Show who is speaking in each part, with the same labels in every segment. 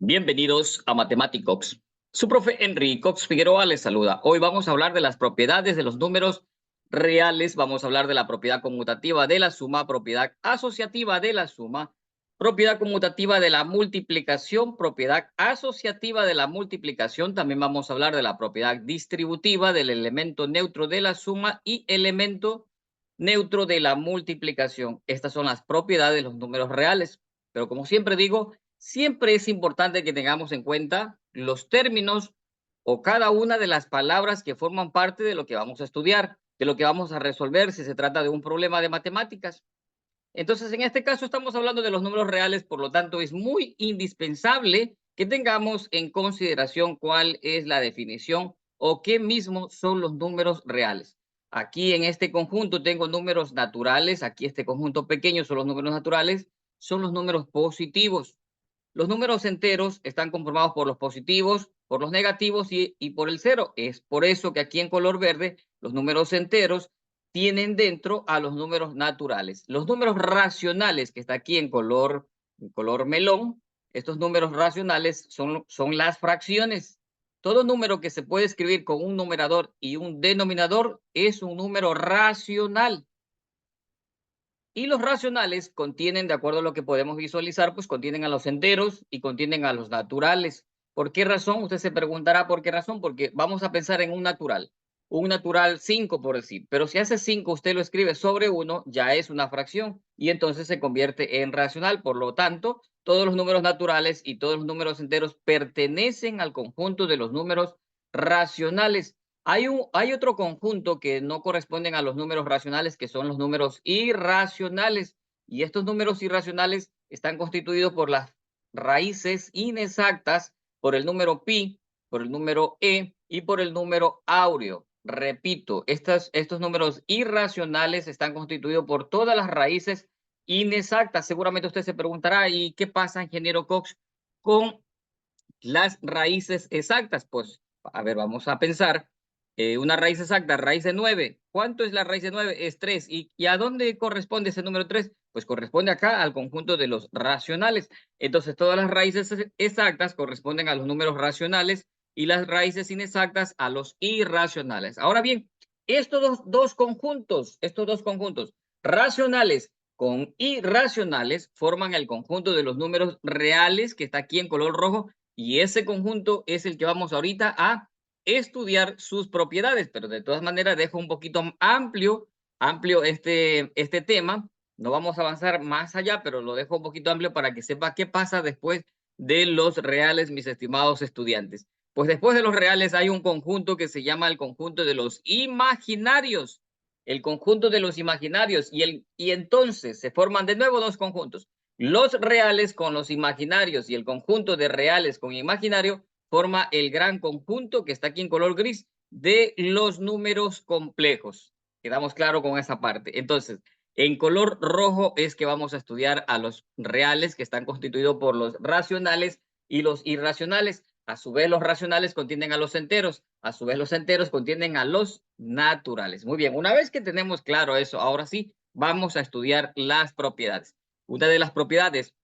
Speaker 1: Bienvenidos a Mathematicox. Su profe Henry Cox Figueroa les saluda. Hoy vamos a hablar de las propiedades de los números reales. Vamos a hablar de la propiedad conmutativa de la suma, propiedad asociativa de la suma, propiedad conmutativa de la multiplicación, propiedad asociativa de la multiplicación. También vamos a hablar de la propiedad distributiva del elemento neutro de la suma y elemento neutro de la multiplicación. Estas son las propiedades de los números reales. Pero como siempre digo, siempre es importante que tengamos en cuenta los términos o cada una de las palabras que forman parte de lo que vamos a estudiar, de lo que vamos a resolver si se trata de un problema de matemáticas. Entonces, en este caso estamos hablando de los números reales, por lo tanto, es muy indispensable que tengamos en consideración cuál es la definición o qué mismo son los números reales. Aquí en este conjunto tengo números naturales, aquí este conjunto pequeño son los números naturales, son los números positivos. Los números enteros están conformados por los positivos, por los negativos y por el cero. Es por eso que aquí en color verde los números enteros tienen dentro a los números naturales. Los números racionales, que está aquí en color melón, estos números racionales son las fracciones. Todo número que se puede escribir con un numerador y un denominador es un número racional. Y los racionales contienen, de acuerdo a lo que podemos visualizar, pues contienen a los enteros y contienen a los naturales. ¿Por qué razón? Usted se preguntará por qué razón, porque vamos a pensar en un natural 5 por decir, pero si hace 5 usted lo escribe sobre 1, ya es una fracción y entonces se convierte en racional. Por lo tanto, todos los números naturales y todos los números enteros pertenecen al conjunto de los números racionales. Hay otro conjunto que no corresponden a los números racionales, que son los números irracionales. Y estos números irracionales están constituidos por las raíces inexactas, por el número pi, por el número e y por el número áureo. Repito, estos números irracionales están constituidos por todas las raíces inexactas. Seguramente usted se preguntará, ¿y qué pasa, ingeniero Cox, con las raíces exactas? Pues, a ver, vamos a pensar. Una raíz exacta, raíz de 9. ¿Cuánto es la raíz de 9? Es 3. ¿Y a dónde corresponde ese número 3? Pues corresponde acá al conjunto de los racionales. Entonces, todas las raíces exactas corresponden a los números racionales y las raíces inexactas a los irracionales. Ahora bien, estos dos conjuntos racionales con irracionales forman el conjunto de los números reales que está aquí en color rojo, y ese conjunto es el que vamos ahorita a estudiar sus propiedades, pero de todas maneras dejo un poquito amplio este tema. No vamos a avanzar más allá, pero lo dejo un poquito amplio para que sepa qué pasa después de los reales, mis estimados estudiantes. Pues después de los reales hay un conjunto que se llama el conjunto de los imaginarios. El conjunto de los imaginarios y entonces se forman de nuevo dos conjuntos. Los reales con los imaginarios y el conjunto de reales con imaginario forma el gran conjunto que está aquí en color gris de los números complejos. Quedamos claro con esa parte. Entonces, en color rojo es que vamos a estudiar a los reales, que están constituidos por los racionales y los irracionales. A su vez, los racionales contienen a los enteros. A su vez, los enteros contienen a los naturales. Muy bien, una vez que tenemos claro eso, ahora sí, vamos a estudiar las propiedades. Una de las propiedades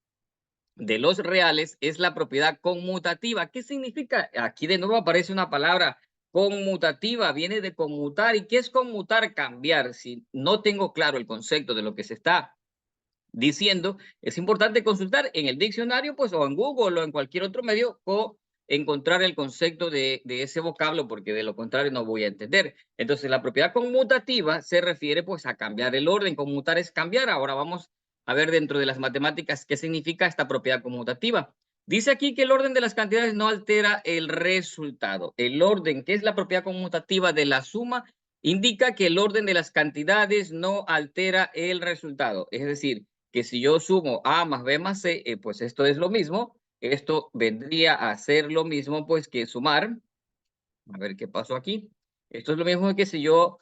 Speaker 1: de los reales es la propiedad conmutativa. ¿Qué significa? Aquí de nuevo aparece una palabra conmutativa, viene de conmutar. ¿Y qué es conmutar? Cambiar. Si no tengo claro el concepto de lo que se está diciendo, es importante consultar en el diccionario, pues, o en Google o en cualquier otro medio, o encontrar el concepto de ese vocablo, porque de lo contrario no voy a entender. Entonces, la propiedad conmutativa se refiere, pues, a cambiar el orden. Conmutar es cambiar. Ahora vamos a ver dentro de las matemáticas qué significa esta propiedad conmutativa. Dice aquí que el orden de las cantidades no altera el resultado. El orden, que es la propiedad conmutativa de la suma, indica que el orden de las cantidades no altera el resultado. Es decir, que si yo sumo A más B más C, pues esto es lo mismo. Esto vendría a ser lo mismo, pues, que sumar. A ver qué pasó aquí. Esto es lo mismo que si yo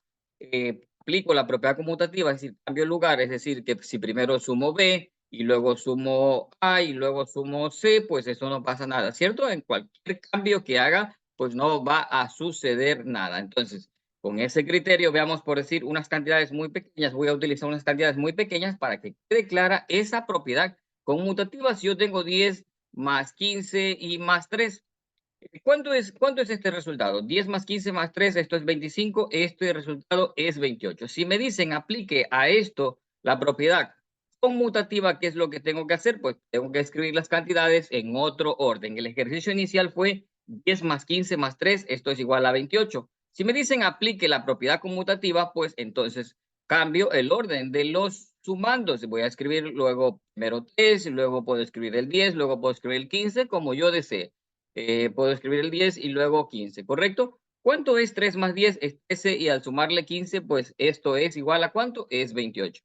Speaker 1: aplico la propiedad conmutativa, es decir, cambio lugar, es decir, que si primero sumo B y luego sumo A y luego sumo C, pues eso no pasa nada, ¿cierto? En cualquier cambio que haga, pues no va a suceder nada. Entonces, con ese criterio, veamos por decir unas cantidades muy pequeñas, voy a utilizar unas cantidades muy pequeñas para que quede clara esa propiedad conmutativa. Si yo tengo 10 más 15 y más 3. ¿Cuánto es este resultado? 10 más 15 más 3, esto es 25, este resultado es 28. Si me dicen aplique a esto la propiedad conmutativa, ¿qué es lo que tengo que hacer? Pues tengo que escribir las cantidades en otro orden. El ejercicio inicial fue 10 más 15 más 3, esto es igual a 28. Si me dicen aplique la propiedad conmutativa, pues entonces cambio el orden de los sumandos. Voy a escribir luego primero 3, luego puedo escribir el 10, luego puedo escribir el 15, como yo desee. Puedo escribir el 10 y luego 15, ¿correcto? ¿Cuánto es 3 más 10? Es 13 y al sumarle 15, pues esto es igual a ¿cuánto? Es 28.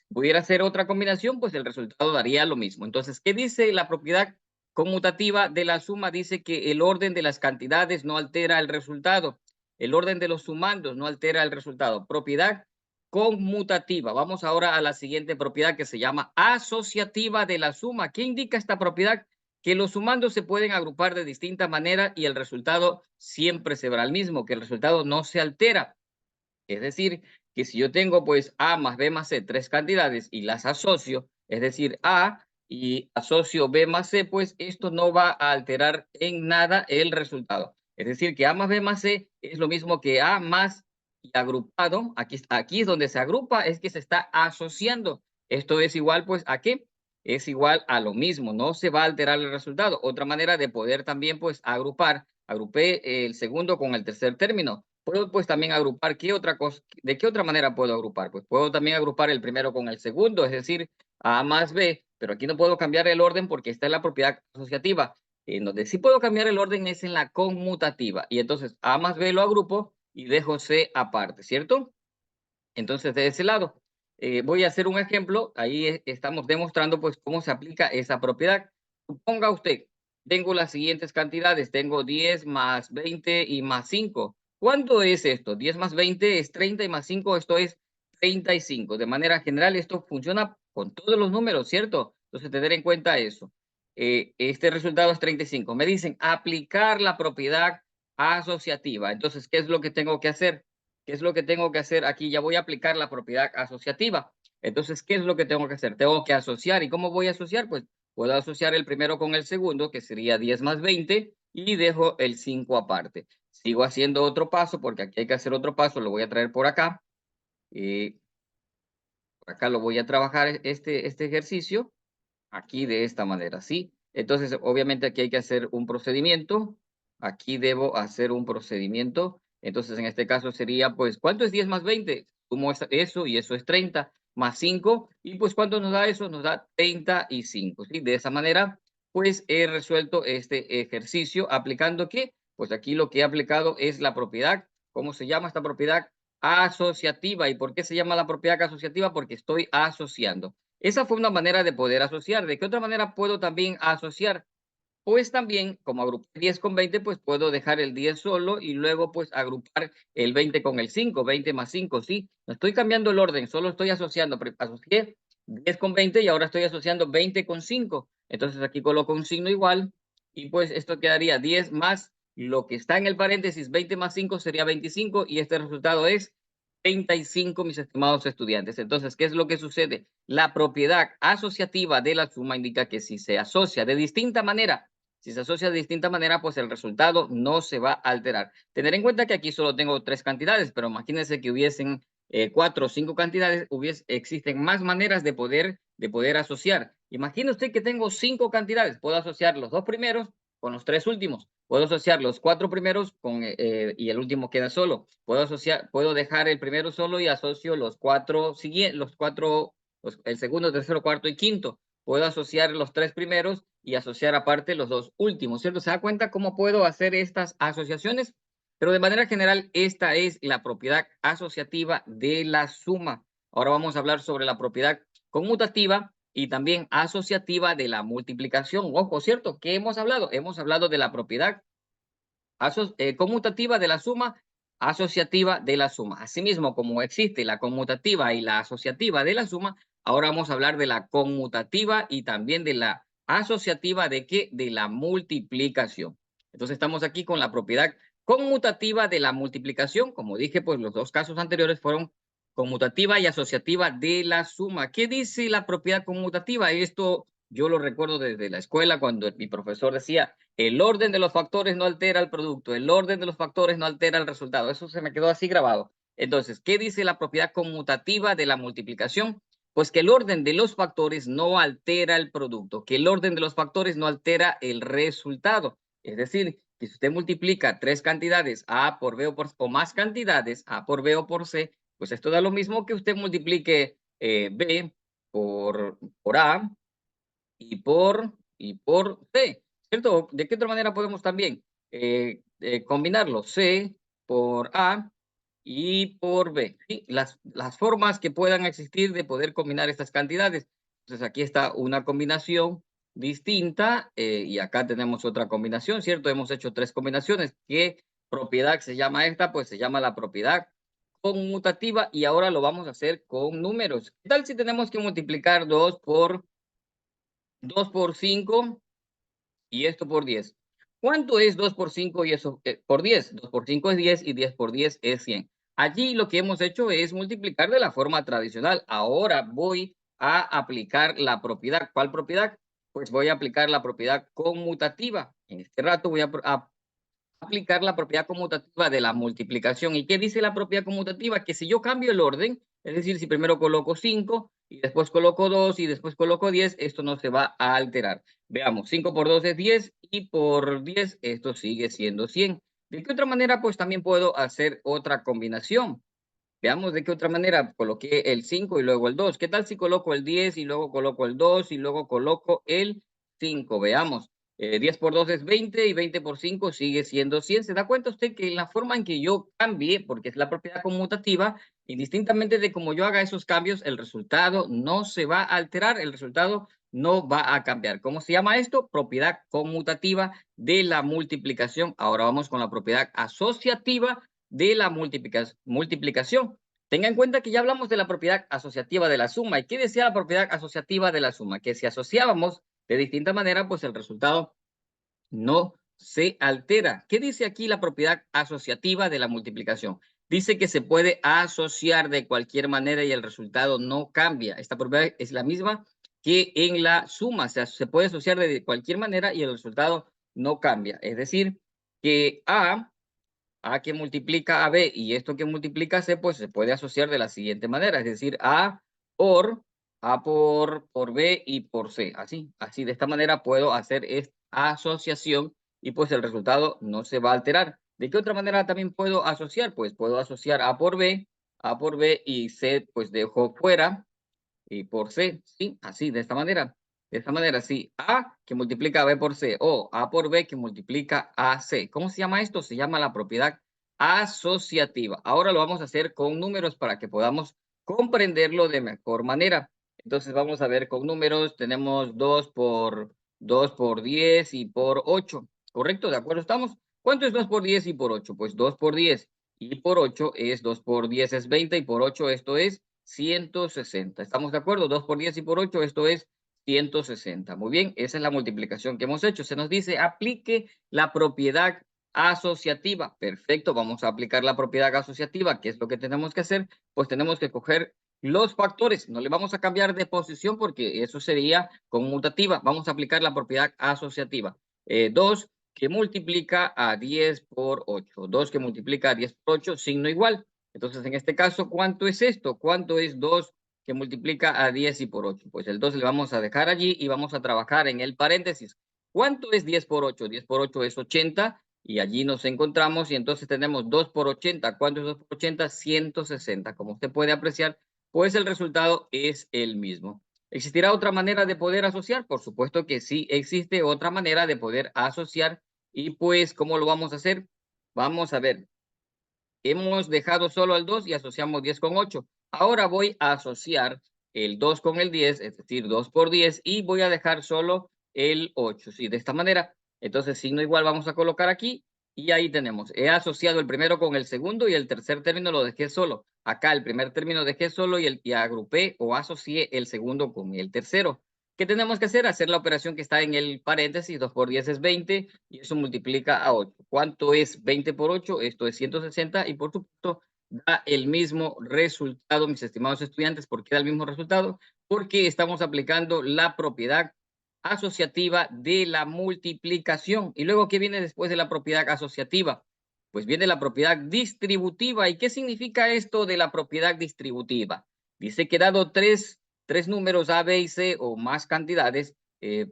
Speaker 1: Si pudiera hacer otra combinación, pues el resultado daría lo mismo. Entonces, ¿qué dice la propiedad conmutativa de la suma? Dice que el orden de las cantidades no altera el resultado. El orden de los sumandos no altera el resultado. Propiedad conmutativa. Vamos ahora a la siguiente propiedad que se llama asociativa de la suma. ¿Qué indica esta propiedad? Que los sumandos se pueden agrupar de distinta manera y el resultado siempre será el mismo, que el resultado no se altera. Es decir, que si yo tengo pues A más B más C, tres cantidades y las asocio, es decir, A y asocio B más C, pues esto no va a alterar en nada el resultado. Es decir, que A más B más C es lo mismo que A más y agrupado. Aquí es donde se agrupa, es que se está asociando. Esto es igual pues ¿a qué? Es igual a lo mismo, no se va a alterar el resultado. Otra manera de poder también pues agrupar, agrupé el segundo con el tercer término. Puedo pues también agrupar, ¿qué otra cosa? ¿De qué otra manera puedo agrupar? Pues puedo también agrupar el primero con el segundo, es decir, A más B, pero aquí no puedo cambiar el orden porque está en la propiedad asociativa. En donde sí puedo cambiar el orden es en la conmutativa. Y entonces A más B lo agrupo y dejo C aparte, ¿cierto? Entonces, de ese lado, voy a hacer un ejemplo. Ahí estamos demostrando pues cómo se aplica esa propiedad. Suponga usted, tengo las siguientes cantidades. Tengo 10 más 20 y más 5. ¿Cuánto es esto? 10 más 20 es 30 y más 5, esto es 35. De manera general, esto funciona con todos los números, ¿cierto? Entonces, tener en cuenta eso. Este resultado es 35. Me dicen aplicar la propiedad asociativa. Entonces, ¿qué es lo que tengo que hacer? ¿Qué es lo que tengo que hacer? Aquí ya voy a aplicar la propiedad asociativa. Entonces, ¿qué es lo que tengo que hacer? Tengo que asociar. ¿Y cómo voy a asociar? Pues puedo asociar el primero con el segundo, que sería 10 más 20, y dejo el 5 aparte. Sigo haciendo otro paso, porque aquí hay que hacer otro paso. Lo voy a traer por acá. Por acá lo voy a trabajar este ejercicio, aquí de esta manera, ¿sí? Entonces, obviamente aquí hay que hacer un procedimiento. Aquí debo hacer un procedimiento. Entonces, en este caso sería, pues, ¿cuánto es 10 más 20? Sumo eso y eso es 30 más 5. Y pues, ¿cuánto nos da eso? Nos da 35, ¿sí? De esa manera, pues, he resuelto este ejercicio aplicando ¿qué? Pues aquí lo que he aplicado es la propiedad. ¿Cómo se llama esta propiedad? Asociativa. ¿Y por qué se llama la propiedad asociativa? Porque estoy asociando. Esa fue una manera de poder asociar. ¿De qué otra manera puedo también asociar? Pues también, como agrupé 10 con 20, pues puedo dejar el 10 solo y luego pues agrupar el 20 con el 5, 20 más 5, ¿sí? No estoy cambiando el orden, solo estoy asociando. Asocié 10 con 20 y ahora estoy asociando 20 con 5. Entonces aquí coloco un signo igual y pues esto quedaría 10 más lo que está en el paréntesis, 20 más 5 sería 25 y este resultado es 35, mis estimados estudiantes. Entonces, ¿qué es lo que sucede? La propiedad asociativa de la suma indica que si se asocia de distinta manera, si se asocia de distinta manera, pues el resultado no se va a alterar. Tener en cuenta que aquí solo tengo tres cantidades, pero imagínense que hubiesen 4 o 5 cantidades, existen más maneras de poder asociar. Imagine usted que tengo 5 cantidades, puedo asociar los dos primeros con los tres últimos. Puedo asociar los 4 primeros y el último queda solo. Puedo dejar el primero solo y asocio los 4 siguientes, el segundo, tercero, cuarto y quinto. Puedo asociar los 3 primeros y asociar aparte los 2 últimos, ¿cierto? ¿Se da cuenta cómo puedo hacer estas asociaciones? Pero de manera general, esta es la propiedad asociativa de la suma. Ahora vamos a hablar sobre la propiedad conmutativa y también asociativa de la multiplicación. Ojo, ¿cierto? ¿Qué hemos hablado? Hemos hablado de la propiedad conmutativa de la suma, asociativa de la suma. Asimismo, como existe la conmutativa y la asociativa de la suma, ahora vamos a hablar de la conmutativa y también de la asociativa de qué? De la multiplicación. Entonces estamos aquí con la propiedad conmutativa de la multiplicación. Como dije, pues los dos casos anteriores fueron conmutativa y asociativa de la suma. ¿Qué dice la propiedad conmutativa? Esto yo lo recuerdo desde la escuela cuando mi profesor decía, el orden de los factores no altera el producto, el orden de los factores no altera el resultado. Eso se me quedó así grabado. Entonces, ¿qué dice la propiedad conmutativa de la multiplicación? Pues que el orden de los factores no altera el producto, que el orden de los factores no altera el resultado. Es decir, que si usted multiplica tres cantidades, A por B o más cantidades, A por B o por C, pues esto da lo mismo que usted multiplique B por A y por C, ¿cierto? ¿De qué otra manera podemos también combinarlo? C por A y por B, ¿sí? Las formas que puedan existir de poder combinar estas cantidades. Entonces aquí está una combinación distinta y acá tenemos otra combinación, ¿cierto? Hemos hecho tres combinaciones. ¿Qué propiedad se llama esta? Pues se llama la propiedad conmutativa y ahora lo vamos a hacer con números. ¿Qué tal si tenemos que multiplicar 2 por 5 y esto por 10? ¿Cuánto es 2 por 5 y eso por 10? 2 por 5 es 10 y 10 por 10 es 100. Allí lo que hemos hecho es multiplicar de la forma tradicional. Ahora voy a aplicar la propiedad. ¿Cuál propiedad? Pues voy a aplicar la propiedad conmutativa. En este rato voy a aplicar la propiedad conmutativa de la multiplicación. ¿Y qué dice la propiedad conmutativa? Que si yo cambio el orden, es decir, si primero coloco 5 y después coloco 2 y después coloco 10, esto no se va a alterar. Veamos, 5 por 2 es 10 y por 10 esto sigue siendo 100. ¿De qué otra manera? Pues también puedo hacer otra combinación. Veamos de qué otra manera. Coloqué el 5 y luego el 2. ¿Qué tal si coloco el 10 y luego coloco el 2 y luego coloco el 5? Veamos. 10 por 2 es 20 y 20 por 5 sigue siendo 100. ¿Se da cuenta usted que la forma en que yo cambie, porque es la propiedad conmutativa, indistintamente de cómo yo haga esos cambios, el resultado no se va a alterar, el resultado no va a cambiar? ¿Cómo se llama esto? Propiedad conmutativa de la multiplicación. Ahora vamos con la propiedad asociativa de la multiplicación. Tenga en cuenta que ya hablamos de la propiedad asociativa de la suma. ¿Y qué decía la propiedad asociativa de la suma? Que si asociábamos de distinta manera, pues el resultado no se altera. ¿Qué dice aquí la propiedad asociativa de la multiplicación? Dice que se puede asociar de cualquier manera y el resultado no cambia. Esta propiedad es la misma que en la suma. O sea, se puede asociar de cualquier manera y el resultado no cambia. Es decir, que A que multiplica a B y esto que multiplica a C, pues se puede asociar de la siguiente manera, es decir, por B y por C. Así, de esta manera puedo hacer esta asociación y pues el resultado no se va a alterar. ¿De qué otra manera también puedo asociar? Pues puedo asociar A por B y C pues dejo fuera y por C, ¿sí? Así, de esta manera. De esta manera, sí. A que multiplica a B por C o A por B que multiplica a C. ¿Cómo se llama esto? Se llama la propiedad asociativa. Ahora lo vamos a hacer con números para que podamos comprenderlo de mejor manera. Entonces vamos a ver con números. Tenemos 2 por 10 y por 8. ¿Correcto? ¿De acuerdo estamos? ¿Cuánto es 2 por 10 y por 8? Pues 2 por 10 y por 8 es 2 por 10 es 20 y por 8 esto es 160. ¿Estamos de acuerdo? 2 por 10 y por 8, esto es 160. Muy bien, esa es la multiplicación que hemos hecho. Se nos dice, aplique la propiedad asociativa. Perfecto, vamos a aplicar la propiedad asociativa. ¿Qué es lo que tenemos que hacer? Pues tenemos que coger los factores. No le vamos a cambiar de posición porque eso sería conmutativa. Vamos a aplicar la propiedad asociativa. 2 que multiplica a 10 por 8. 2 que multiplica a 10 por 8, signo igual. Entonces, en este caso, ¿cuánto es esto? ¿Cuánto es 2 que multiplica a 10 y por 8? Pues el 2 le vamos a dejar allí y vamos a trabajar en el paréntesis. ¿Cuánto es 10 por 8? 10 por 8 es 80 y allí nos encontramos y entonces tenemos 2 por 80. ¿Cuánto es 2 por 80? 160. Como usted puede apreciar, pues el resultado es el mismo. ¿Existirá otra manera de poder asociar? Por supuesto que sí existe otra manera de poder asociar y pues, ¿cómo lo vamos a hacer? Vamos a ver. Hemos dejado solo el 2 y asociamos 10 con 8. Ahora voy a asociar el 2 con el 10, es decir, 2 por 10, y voy a dejar solo el 8. Sí, de esta manera. Entonces, signo igual vamos a colocar aquí y ahí tenemos. He asociado el primero con el segundo y el tercer término lo dejé solo. Acá el primer término dejé solo y agrupé o asocié el segundo con el tercero. ¿Qué tenemos que hacer? Hacer la operación que está en el paréntesis, 2 por 10 es 20 y eso multiplica a 8. ¿Cuánto es 20 por 8? Esto es 160 y por supuesto da el mismo resultado, mis estimados estudiantes. ¿Por qué da el mismo resultado? Porque estamos aplicando la propiedad asociativa de la multiplicación. ¿Y luego qué viene después de la propiedad asociativa? Pues viene la propiedad distributiva. ¿Y qué significa esto de la propiedad distributiva? Dice que dado tres números A, B y C o más cantidades,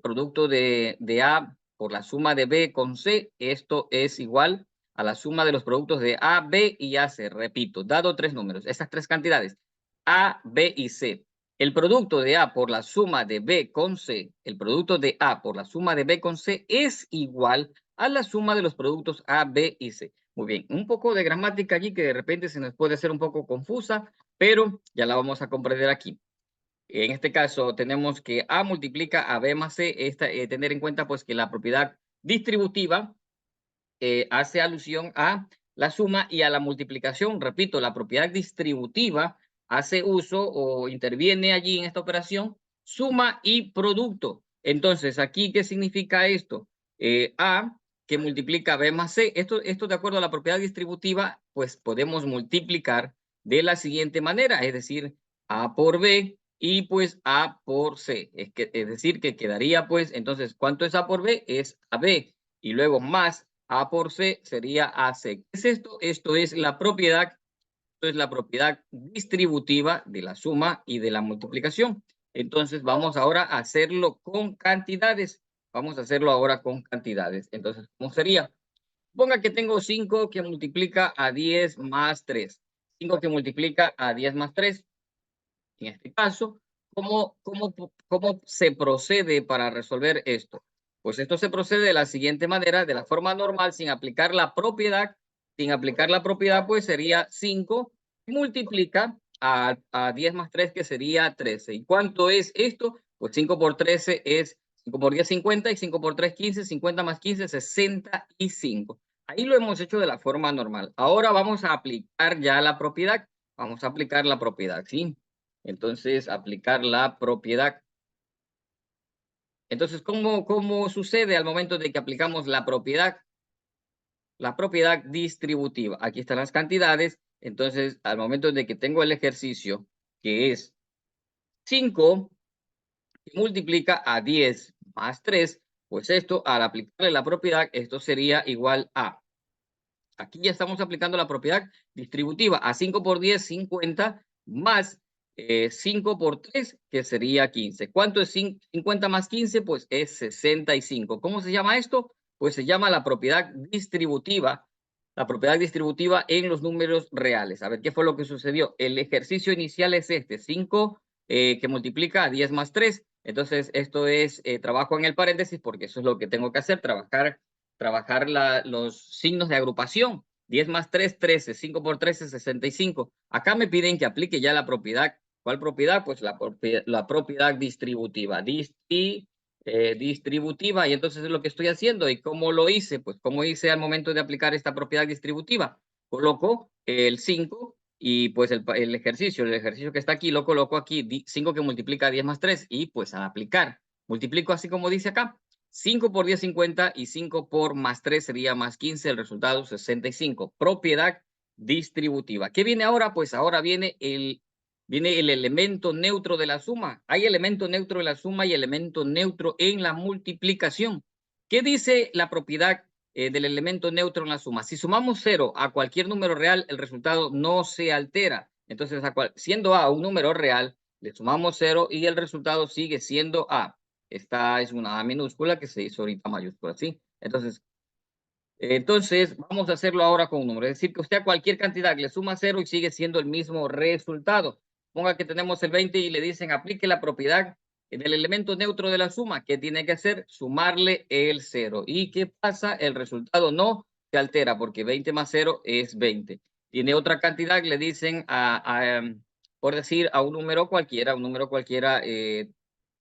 Speaker 1: producto de A por la suma de B con C, esto es igual a la suma de los productos de A, B y AC. Repito, dado tres números, estas tres cantidades, A, B y C. El producto de A por la suma de B con C, el producto de A por la suma de B con C es igual a la suma de los productos A, B y C. Muy bien, un poco de gramática allí que de repente se nos puede hacer un poco confusa, pero ya la vamos a comprender aquí. En este caso tenemos que A multiplica a B más C, tener en cuenta pues que la propiedad distributiva hace alusión a la suma y a la multiplicación. Repito, la propiedad distributiva hace uso o interviene allí en esta operación suma y producto. Entonces, aquí, ¿qué significa esto? A que multiplica B más C. Esto de acuerdo a la propiedad distributiva, pues podemos multiplicar de la siguiente manera, es decir, A por B y pues A por C. Es decir, que quedaría pues, entonces, ¿cuánto es A por B? Es AB. Y luego más A por C sería AC. ¿Qué es esto? Esto es la propiedad distributiva de la suma y de la multiplicación. Entonces vamos ahora a hacerlo con cantidades. Vamos a hacerlo ahora con cantidades. Entonces, ¿cómo sería? Ponga que tengo 5 que multiplica a 10 más 3. 5 que multiplica a 10 más 3. En este caso, ¿cómo se procede para resolver esto? Pues esto se procede de la siguiente manera, de la forma normal, sin aplicar la propiedad. Sin aplicar la propiedad, pues sería 5 multiplica a 10 más 3, que sería 13. ¿Y cuánto es esto? Pues 5 por 13 es 5 por 10, 50, y 5 por 3, 15, 50 más 15, 65. Ahí lo hemos hecho de la forma normal. Ahora vamos a aplicar ya la propiedad. Vamos a aplicar la propiedad, ¿sí? Entonces, aplicar la propiedad. Entonces, ¿cómo sucede al momento de que aplicamos la propiedad? La propiedad distributiva. Aquí están las cantidades. Entonces, al momento de que tengo el ejercicio, que es 5, que multiplica a 10 más 3, pues esto, al aplicarle la propiedad, esto sería igual a. Aquí ya estamos aplicando la propiedad distributiva. A 5 por 10, 50, más 5 por 3, que sería 15. ¿Cuánto es 50 más 15? Pues es 65. ¿Cómo se llama esto? Pues se llama la propiedad distributiva. La propiedad distributiva en los números reales. A ver, ¿qué fue lo que sucedió? El ejercicio inicial es este, 5 que multiplica a 10 más 3. Entonces, esto es trabajo en el paréntesis porque eso es lo que tengo que hacer, trabajar los signos de agrupación. 10 más 3, 13. 5 por 13, 65. Acá me piden que aplique ya la propiedad. ¿Cuál propiedad? Pues la propiedad distributiva. Distributiva. Y entonces es lo que estoy haciendo. ¿Y cómo lo hice? Pues cómo hice al momento de aplicar esta propiedad distributiva. Coloco el 5 y pues el ejercicio que está aquí, lo coloco aquí. 5 que multiplica 10 más 3 y pues a aplicar. Multiplico así como dice acá. 5 por 10, 50, y 5 por más 3 sería más 15, el resultado 65. Propiedad distributiva. ¿Qué viene ahora? Pues ahora viene el elemento neutro de la suma. Hay elemento neutro en la suma y elemento neutro en la multiplicación. ¿Qué dice la propiedad del elemento neutro en la suma? Si sumamos 0 a cualquier número real, el resultado no se altera. Entonces, siendo A un número real, le sumamos 0 y el resultado sigue siendo A. Esta es una A minúscula que se hizo ahorita mayúscula, ¿sí? Entonces, vamos a hacerlo ahora con un número. Es decir, que usted a cualquier cantidad le suma 0 y sigue siendo el mismo resultado. Ponga que tenemos el 20 y le dicen aplique la propiedad del elemento neutro de la suma. ¿Qué tiene que hacer? Sumarle el 0. ¿Y qué pasa? El resultado no se altera porque 20 más 0 es 20. Tiene otra cantidad, le dicen por decir, a un número cualquiera,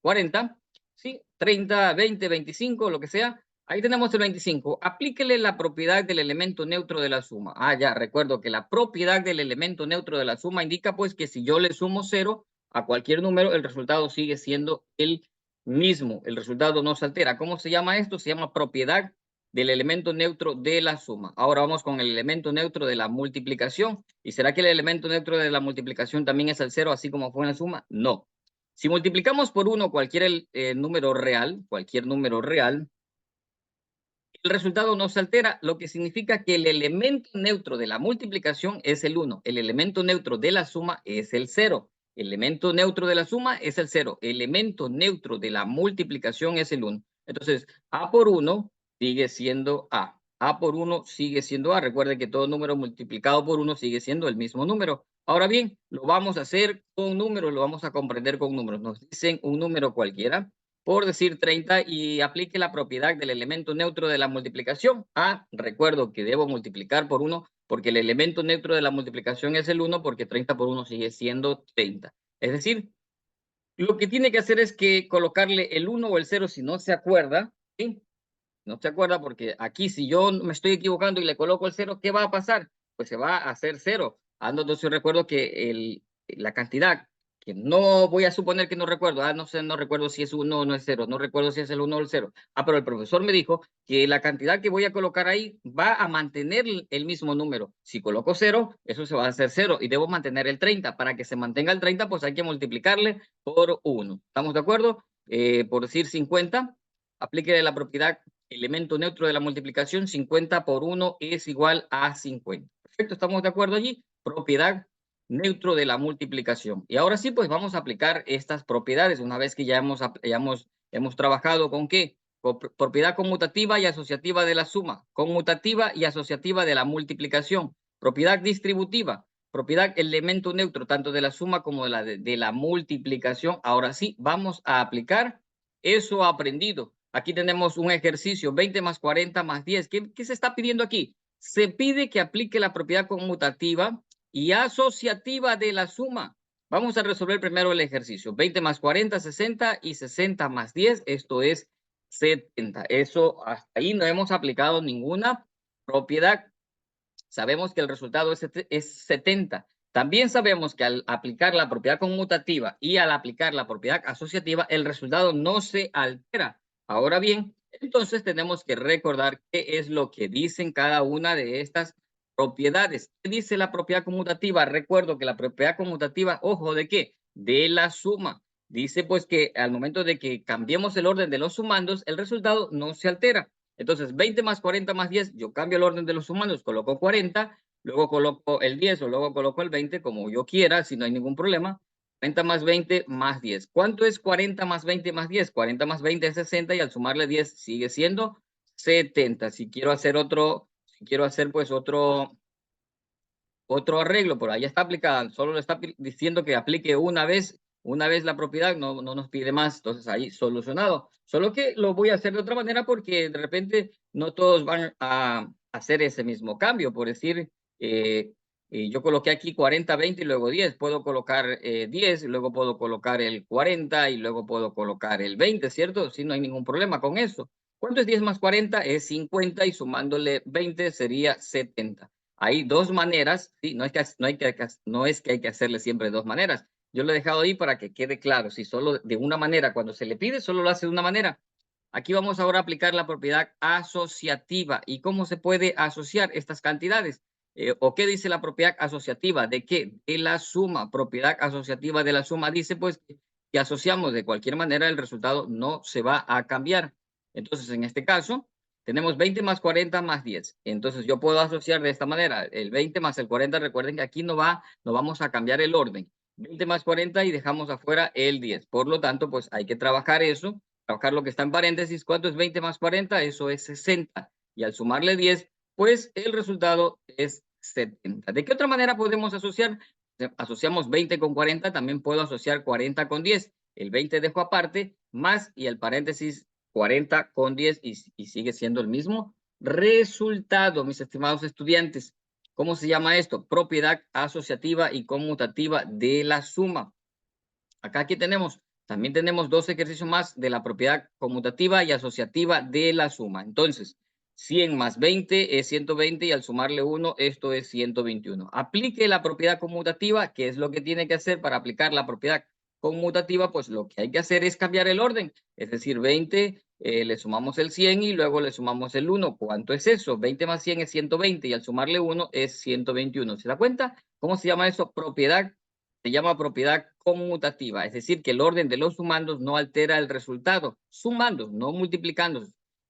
Speaker 1: 40. ¿Sí? 30, 20, 25, lo que sea. Ahí tenemos el 25. Aplíquele la propiedad del elemento neutro de la suma. Ya, recuerdo que la propiedad del elemento neutro de la suma indica pues que si yo le sumo 0 a cualquier número, el resultado sigue siendo el mismo. El resultado no se altera. ¿Cómo se llama esto? Se llama propiedad del elemento neutro de la suma. Ahora vamos con el elemento neutro de la multiplicación. ¿Y será que el elemento neutro de la multiplicación también es el 0, así como fue en la suma? No. Si multiplicamos por 1 cualquier número real, el resultado no se altera, lo que significa que el elemento neutro de la multiplicación es el 1. El elemento neutro de la suma es el 0. El elemento neutro de la suma es el 0. El elemento neutro de la multiplicación es el 1. Entonces, A por 1 sigue siendo A. A por 1 sigue siendo A. Recuerden que todo número multiplicado por 1 sigue siendo el mismo número. Ahora bien, lo vamos a hacer con números, lo vamos a comprender con números. Nos dicen un número cualquiera, por decir 30, y aplique la propiedad del elemento neutro de la multiplicación. Recuerdo que debo multiplicar por 1 porque el elemento neutro de la multiplicación es el 1, porque 30 por 1 sigue siendo 30. Es decir, lo que tiene que hacer es que colocarle el 1 o el 0 si no se acuerda, ¿sí? No se acuerda, porque aquí si yo me estoy equivocando y le coloco el 0, ¿qué va a pasar? Pues se va a hacer 0. Entonces recuerdo que la cantidad, que no voy a suponer que no recuerdo, no sé, no recuerdo si es 1 o no es 0, no recuerdo si es el 1 o el 0. Pero el profesor me dijo que la cantidad que voy a colocar ahí va a mantener el mismo número. Si coloco 0, eso se va a hacer 0 y debo mantener el 30. Para que se mantenga el 30, pues hay que multiplicarle por 1. ¿Estamos de acuerdo? Por decir 50, aplique la propiedad elemento neutro de la multiplicación. 50 por 1 es igual a 50. Perfecto, ¿estamos de acuerdo allí? Propiedad neutro de la multiplicación. Y ahora sí, pues vamos a aplicar estas propiedades una vez que ya hemos trabajado con ¿qué? Con propiedad conmutativa y asociativa de la suma, conmutativa y asociativa de la multiplicación, propiedad distributiva, propiedad elemento neutro tanto de la suma como de la multiplicación. Ahora sí, vamos a aplicar eso aprendido. Aquí tenemos un ejercicio, 20 más 40 más 10. ¿Qué se está pidiendo aquí? Se pide que aplique la propiedad conmutativa y asociativa de la suma. Vamos a resolver primero el ejercicio. 20 más 40, 60, y 60 más 10, esto es 70. Eso, hasta ahí no hemos aplicado ninguna propiedad. Sabemos que el resultado es 70. También sabemos que al aplicar la propiedad conmutativa y al aplicar la propiedad asociativa, el resultado no se altera. Ahora bien, entonces tenemos que recordar qué es lo que dicen cada una de estas propiedades. ¿Qué dice la propiedad conmutativa? Recuerdo que la propiedad conmutativa, ojo, ¿de qué? De la suma. Dice pues que al momento de que cambiemos el orden de los sumandos, el resultado no se altera. Entonces, 20 más 40 más 10, yo cambio el orden de los sumandos, coloco 40, luego coloco el 10 o luego coloco el 20, como yo quiera, si no hay ningún problema. 40 más 20 más 10. ¿Cuánto es 40 más 20 más 10? 40 más 20 es 60 y al sumarle 10 sigue siendo 70. Si quiero hacer pues otro arreglo, por ahí está aplicada, solo le está diciendo que aplique una vez la propiedad, no nos pide más, entonces ahí solucionado. Solo que lo voy a hacer de otra manera porque de repente no todos van a hacer ese mismo cambio. Por decir, yo coloqué aquí 40, 20 y luego 10. Puedo colocar 10, luego puedo colocar el 40 y luego puedo colocar el 20, ¿cierto? Sí, no hay ningún problema con eso. ¿Cuánto es 10 más 40? Es 50 y sumándole 20 sería 70. Hay dos maneras, ¿sí? No es que hay que hacerle siempre de dos maneras. Yo lo he dejado ahí para que quede claro. Si solo de una manera, cuando se le pide, solo lo hace de una manera. Aquí vamos ahora a aplicar la propiedad asociativa. ¿Y cómo se puede asociar estas cantidades? ¿O qué dice la propiedad asociativa? ¿De qué? De la suma. Propiedad asociativa de la suma dice pues que asociamos de cualquier manera, el resultado no se va a cambiar. Entonces, en este caso, tenemos 20 más 40 más 10. Entonces, yo puedo asociar de esta manera. El 20 más el 40, recuerden que aquí no vamos a cambiar el orden. 20 más 40 y dejamos afuera el 10. Por lo tanto, pues hay que trabajar eso, trabajar lo que está en paréntesis. ¿Cuánto es 20 más 40? Eso es 60. Y al sumarle 10, pues el resultado es 70. ¿De qué otra manera podemos asociar? Asociamos 20 con 40, también puedo asociar 40 con 10. El 20 dejo aparte, más y el paréntesis 40 con 10 y sigue siendo el mismo resultado, mis estimados estudiantes. ¿Cómo se llama esto? Propiedad asociativa y conmutativa de la suma. Acá aquí también tenemos dos ejercicios más de la propiedad conmutativa y asociativa de la suma. Entonces, 100 más 20 es 120 y al sumarle 1, esto es 121. Aplique la propiedad conmutativa. ¿Qué es lo que tiene que hacer para aplicar la propiedad conmutativa? Pues lo que hay que hacer es cambiar el orden. Es decir, 20, le sumamos el 100 y luego le sumamos el 1. ¿Cuánto es eso? 20 más 100 es 120 y al sumarle 1 es 121. ¿Se da cuenta? ¿Cómo se llama eso? Propiedad se llama propiedad conmutativa, es decir, que el orden de los sumandos no altera el resultado. Sumandos, no multiplicando.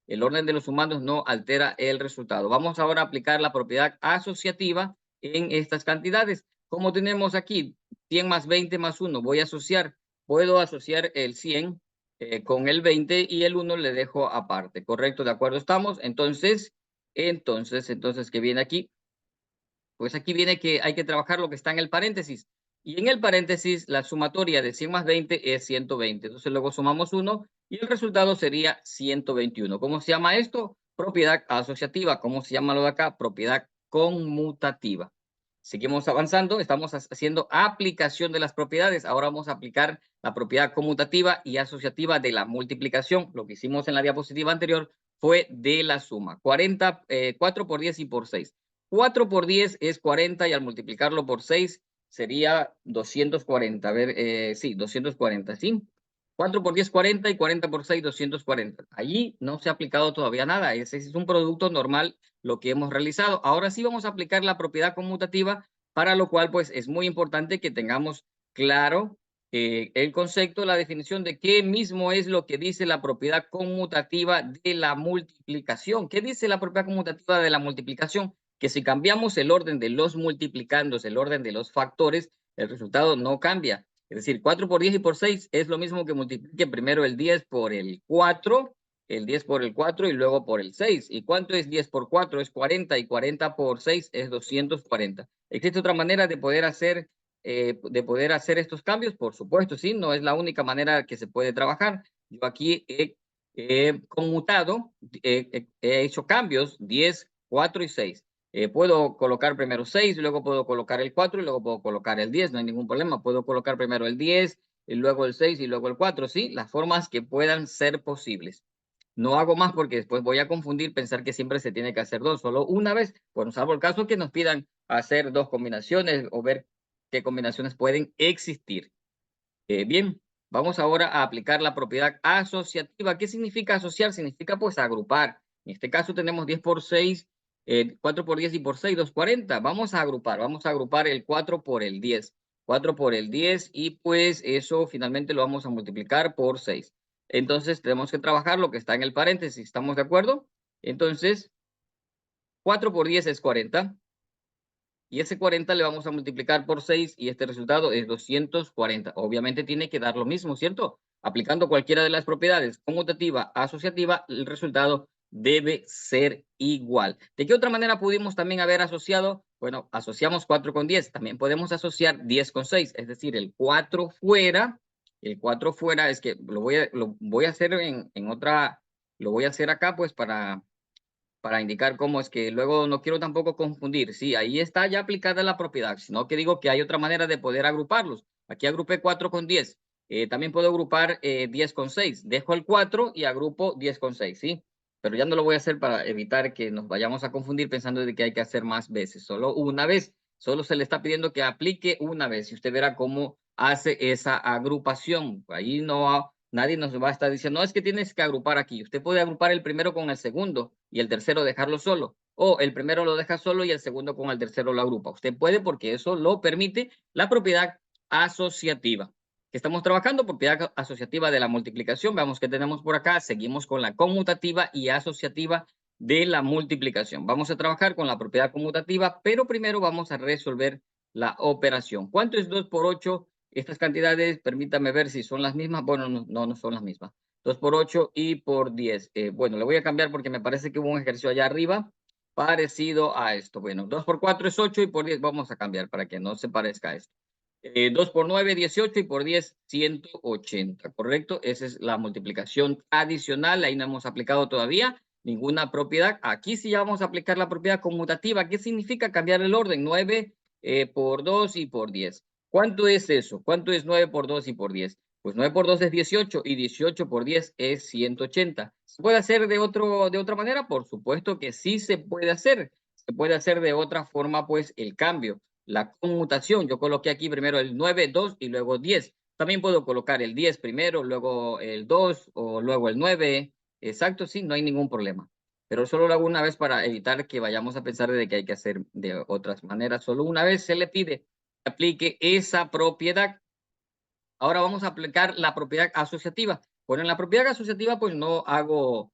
Speaker 1: El orden de los sumandos no altera el resultado. Vamos ahora a aplicar la propiedad asociativa en estas cantidades. Como tenemos aquí 100 más 20 más 1, puedo asociar el 100 con el 20 y el 1 le dejo aparte, ¿correcto? ¿De acuerdo estamos? Entonces, ¿qué viene aquí? Pues aquí viene que hay que trabajar lo que está en el paréntesis. Y en el paréntesis, la sumatoria de 100 más 20 es 120. Entonces luego sumamos 1 y el resultado sería 121. ¿Cómo se llama esto? Propiedad asociativa. ¿Cómo se llama lo de acá? Propiedad conmutativa. Seguimos avanzando, estamos haciendo aplicación de las propiedades. Ahora vamos a aplicar la propiedad conmutativa y asociativa de la multiplicación. Lo que hicimos en la diapositiva anterior fue de la suma. 4 por 10 y por 6. 4 por 10 es 40 y al multiplicarlo por 6 sería 240. A ver, sí, 240, ¿sí? 4 por 10, 40 y 40 por 6, 240. Allí no se ha aplicado todavía nada. Ese es un producto normal lo que hemos realizado. Ahora sí vamos a aplicar la propiedad conmutativa, para lo cual pues es muy importante que tengamos claro el concepto, la definición de qué mismo es lo que dice la propiedad conmutativa de la multiplicación. ¿Qué dice la propiedad conmutativa de la multiplicación? Que si cambiamos el orden de los multiplicandos, el orden de los factores, el resultado no cambia. Es decir, 4 por 10 y por 6 es lo mismo que multiplique primero el 10 por el 4, el 10 por el 4 y luego por el 6. ¿Y cuánto es 10 por 4? Es 40 y 40 por 6 es 240. ¿Existe otra manera de poder hacer estos cambios? Por supuesto, sí, no es la única manera que se puede trabajar. Yo aquí he conmutado, he hecho cambios 10, 4 y 6. Puedo colocar primero 6, luego puedo colocar el 4 y luego puedo colocar el 10, no hay ningún problema. Puedo colocar primero el 10, y luego el 6 y luego el 4, ¿sí? Las formas que puedan ser posibles. No hago más porque después voy a confundir, pensar que siempre se tiene que hacer dos, solo una vez, bueno, salvo el caso que nos pidan hacer dos combinaciones o ver qué combinaciones pueden existir. Bien, vamos ahora a aplicar la propiedad asociativa. ¿Qué significa asociar? Significa pues agrupar. En este caso tenemos 10 por 6, 4 por 10 y por 6, 240. Vamos a agrupar el 4 por el 10. 4 por el 10 y pues eso finalmente lo vamos a multiplicar por 6. Entonces tenemos que trabajar lo que está en el paréntesis. ¿Estamos de acuerdo? Entonces, 4 por 10 es 40. Y ese 40 le vamos a multiplicar por 6 y este resultado es 240. Obviamente tiene que dar lo mismo, ¿cierto? Aplicando cualquiera de las propiedades, conmutativa, asociativa, el resultado debe ser igual. ¿De qué otra manera pudimos también haber asociado? Bueno, asociamos 4 con 10. También podemos asociar 10 con 6, es decir, el 4 fuera, es que lo voy a hacer lo voy a hacer acá pues para indicar cómo es que luego no quiero tampoco confundir. Sí, ahí está ya aplicada la propiedad, sino que digo que hay otra manera de poder agruparlos. Aquí agrupé 4 con 10. También puedo agrupar 10 con 6. Dejo el 4 y agrupo 10 con 6, ¿sí? Pero ya no lo voy a hacer para evitar que nos vayamos a confundir pensando de que hay que hacer más veces. Solo una vez. Solo se le está pidiendo que aplique una vez y usted verá cómo hace esa agrupación. Ahí nadie nos va a estar diciendo, no, es que tienes que agrupar aquí. Usted puede agrupar el primero con el segundo y el tercero dejarlo solo. O el primero lo deja solo y el segundo con el tercero lo agrupa. Usted puede porque eso lo permite la propiedad asociativa. Estamos trabajando propiedad asociativa de la multiplicación. Veamos qué tenemos por acá. Seguimos con la conmutativa y asociativa de la multiplicación. Vamos a trabajar con la propiedad conmutativa, pero primero vamos a resolver la operación. ¿Cuánto es 2 por 8? Estas cantidades, permítame ver si son las mismas. Bueno, no son las mismas. 2 por 8 y por 10. Bueno, le voy a cambiar porque me parece que hubo un ejercicio allá arriba parecido a esto. Bueno, 2 por 4 es 8 y por 10 vamos a cambiar para que no se parezca a esto. 2 por 9, 18 y por 10, 180, ¿correcto? Esa es la multiplicación adicional. Ahí no hemos aplicado todavía ninguna propiedad. Aquí sí ya vamos a aplicar la propiedad conmutativa. ¿Qué significa cambiar el orden? 9 por 2 y por 10. ¿Cuánto es eso? ¿Cuánto es 9 por 2 y por 10? Pues 9 por 2 es 18 y 18 por 10 es 180. ¿Se puede hacer de otra manera? Por supuesto que sí se puede hacer. Se puede hacer de otra forma, pues, el cambio. La conmutación, yo coloqué aquí primero el 9, 2 y luego 10. También puedo colocar el 10 primero, luego el 2 o luego el 9. Exacto, sí, no hay ningún problema. Pero solo lo hago una vez para evitar que vayamos a pensar de que hay que hacer de otras maneras. Solo una vez se le pide. aplique esa propiedad. Ahora vamos a aplicar la propiedad asociativa. Bueno, en la propiedad asociativa, pues no hago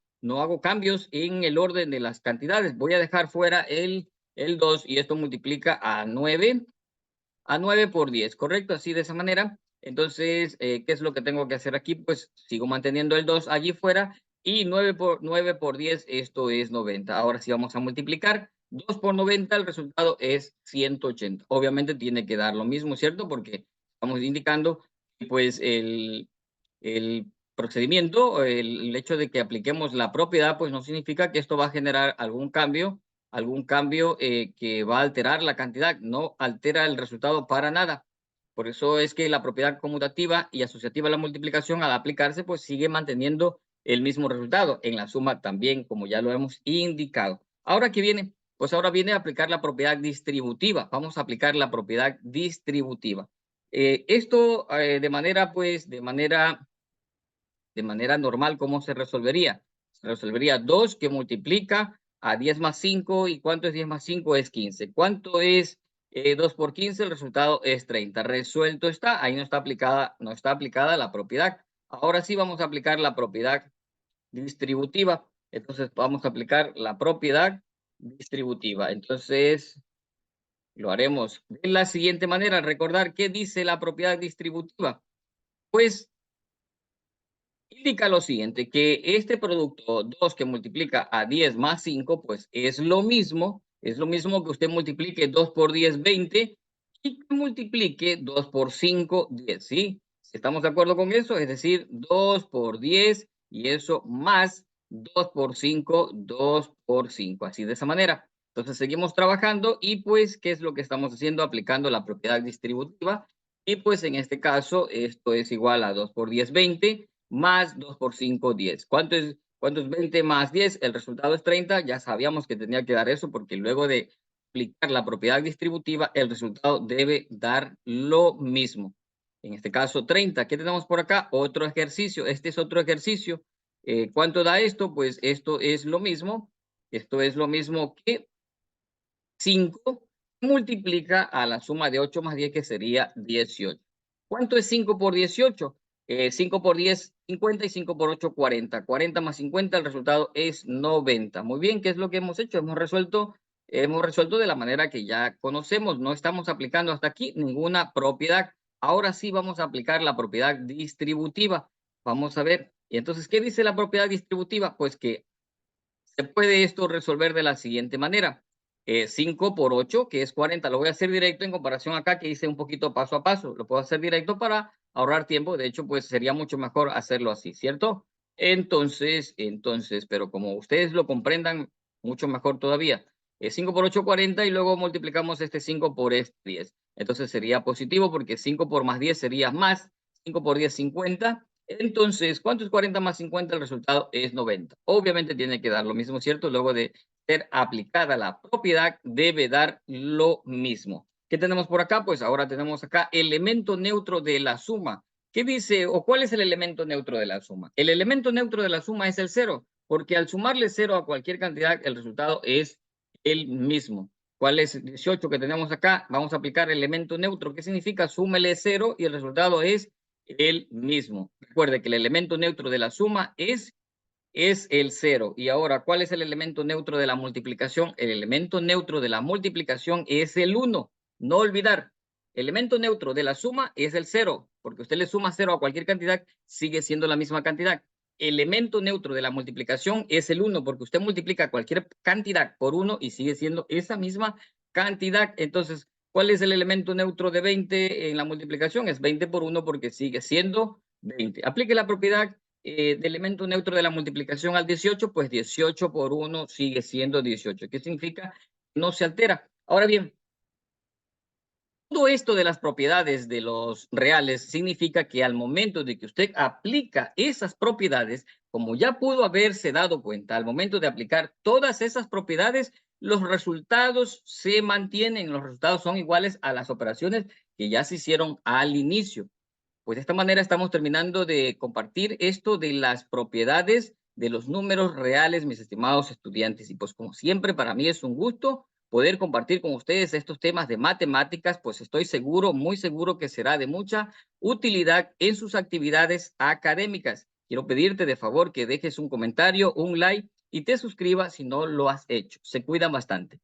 Speaker 1: cambios en el orden de las cantidades. Voy a dejar fuera el 2 y esto multiplica a 9 por 10, ¿correcto? Así de esa manera. Entonces, ¿qué es lo que tengo que hacer aquí? Pues sigo manteniendo el 2 allí fuera y 9 por 10, esto es 90. Ahora sí vamos a multiplicar. 2 por 90, el resultado es 180. Obviamente tiene que dar lo mismo, ¿cierto? Porque estamos indicando que pues el procedimiento, el hecho de que apliquemos la propiedad, pues no significa que esto va a generar algún cambio que va a alterar la cantidad, no altera el resultado para nada. Por eso es que la propiedad conmutativa y asociativa a la multiplicación, al aplicarse, pues sigue manteniendo el mismo resultado. En la suma también, como ya lo hemos indicado. Ahora, ¿qué viene? Pues ahora viene a aplicar la propiedad distributiva. Vamos a aplicar la propiedad distributiva. Esto de manera normal, ¿cómo se resolvería? Se resolvería 2 que multiplica a 10 más 5. ¿Y cuánto es 10 más 5? Es 15. ¿Cuánto es 2 por 15? El resultado es 30. Resuelto está. Ahí no está aplicada la propiedad. Ahora sí vamos a aplicar la propiedad distributiva. Entonces vamos a aplicar la propiedad distributiva. Entonces lo haremos de la siguiente manera. Recordar qué dice la propiedad distributiva. Pues indica lo siguiente, que este producto 2 que multiplica a 10 más 5, pues es lo mismo que usted multiplique 2 por 10, 20, y que multiplique 2 por 5, 10, ¿sí? ¿Estamos de acuerdo con eso? Es decir, 2 por 10 y eso más 2 por 5, 2 por 5, así de esa manera. Entonces seguimos trabajando y pues, ¿qué es lo que estamos haciendo? Aplicando la propiedad distributiva y pues en este caso esto es igual a 2 por 10, 20 más 2 por 5, 10. ¿Cuánto es 20 más 10? El resultado es 30. Ya sabíamos que tenía que dar eso porque luego de aplicar la propiedad distributiva, el resultado debe dar lo mismo. En este caso, 30. ¿Qué tenemos por acá? Otro ejercicio. Este es otro ejercicio. ¿Cuánto da esto? Pues esto es lo mismo. Esto es lo mismo que 5 multiplica a la suma de 8 más 10, que sería 18. ¿Cuánto es 5 por 18? 5 por 10, 50 y 5 por 8, 40. 40 más 50, el resultado es 90. Muy bien, ¿qué es lo que hemos hecho? Hemos resuelto de la manera que ya conocemos. No estamos aplicando hasta aquí ninguna propiedad. Ahora sí vamos a aplicar la propiedad distributiva. Vamos a ver. Y entonces, ¿qué dice la propiedad distributiva? Pues que se puede esto resolver de la siguiente manera. 5 por 8, que es 40. Lo voy a hacer directo en comparación acá, que hice un poquito paso a paso. Lo puedo hacer directo para ahorrar tiempo. De hecho, pues sería mucho mejor hacerlo así, ¿cierto? Entonces, pero como ustedes lo comprendan, mucho mejor todavía. 5 por 8, 40, y luego multiplicamos este 5 por este 10. Entonces sería positivo porque 5 por más 10 sería más. 5 por 10, 50. Entonces, ¿cuánto es 40 más 50? El resultado es 90. Obviamente tiene que dar lo mismo, ¿cierto? Luego de ser aplicada la propiedad, debe dar lo mismo. ¿Qué tenemos por acá? Pues ahora tenemos acá elemento neutro de la suma. ¿Qué dice o cuál es el elemento neutro de la suma? El elemento neutro de la suma es el 0, porque al sumarle 0 a cualquier cantidad, el resultado es el mismo. ¿Cuál es el 18 que tenemos acá? Vamos a aplicar el elemento neutro. ¿Qué significa? Súmele 0 y el resultado es el mismo. Recuerde que el elemento neutro de la suma es el 0. Y ahora, ¿cuál es el elemento neutro de la multiplicación? El elemento neutro de la multiplicación es el 1. No olvidar, el elemento neutro de la suma es el 0, porque usted le suma 0 a cualquier cantidad, sigue siendo la misma cantidad. El elemento neutro de la multiplicación es el 1, porque usted multiplica cualquier cantidad por 1 y sigue siendo esa misma cantidad. Entonces, ¿cuál es el elemento neutro de 20 en la multiplicación? Es 20 por 1 porque sigue siendo 20. Aplique la propiedad de elemento neutro de la multiplicación al 18, pues 18 por 1 sigue siendo 18. ¿Qué significa? No se altera. Ahora bien, todo esto de las propiedades de los reales significa que al momento de que usted aplica esas propiedades, como ya pudo haberse dado cuenta, al momento de aplicar todas esas propiedades, los resultados se mantienen, los resultados son iguales a las operaciones que ya se hicieron al inicio. Pues de esta manera estamos terminando de compartir esto de las propiedades de los números reales, mis estimados estudiantes. Y pues como siempre, para mí es un gusto poder compartir con ustedes estos temas de matemáticas, pues estoy seguro, muy seguro que será de mucha utilidad en sus actividades académicas. Quiero pedirte de favor que dejes un comentario, un like y te suscribas si no lo has hecho. Se cuidan bastante.